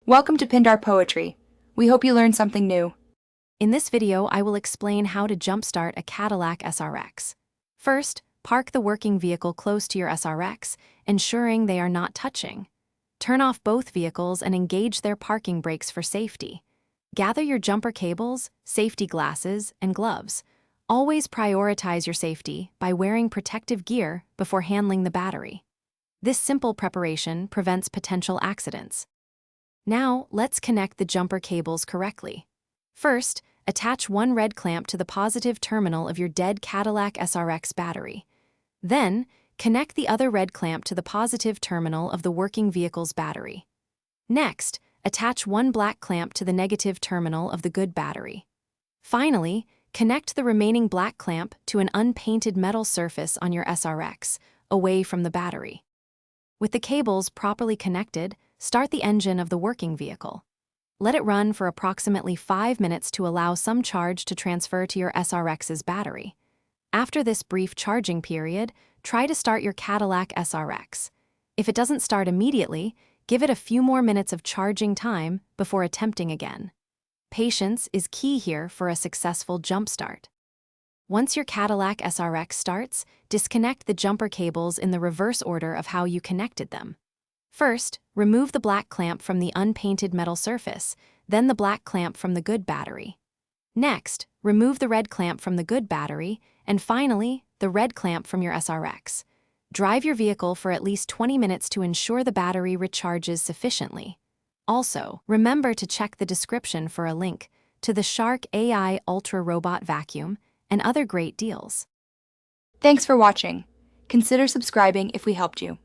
Welcome to Pindar Poetry. We hope you learned something new. In this video, I will explain how to jumpstart a Cadillac SRX. First, park the working vehicle close to your SRX, ensuring they are not touching. Turn off both vehicles and engage their parking brakes for safety. Gather your jumper cables, safety glasses, and gloves. Always prioritize your safety by wearing protective gear before handling the battery. This simple preparation prevents potential accidents. Now, let's connect the jumper cables correctly. First, attach one red clamp to the positive terminal of your dead Cadillac SRX battery. Then, connect the other red clamp to the positive terminal of the working vehicle's battery. Next, attach one black clamp to the negative terminal of the good battery. Finally, connect the remaining black clamp to an unpainted metal surface on your SRX, away from the battery. With the cables properly connected, start the engine of the working vehicle. Let it run for approximately 5 minutes to allow some charge to transfer to your SRX's battery. After this brief charging period, try to start your Cadillac SRX. If it doesn't start immediately, give it a few more minutes of charging time before attempting again. Patience is key here for a successful jumpstart. Once your Cadillac SRX starts, disconnect the jumper cables in the reverse order of how you connected them. First, remove the black clamp from the unpainted metal surface, then the black clamp from the good battery. Next, remove the red clamp from the good battery, and finally, the red clamp from your SRX. Drive your vehicle for at least 20 minutes to ensure the battery recharges sufficiently. Also, remember to check the description for a link to the Shark AI Ultra Robot Vacuum and other great deals. Thanks for watching. Consider subscribing if we helped you.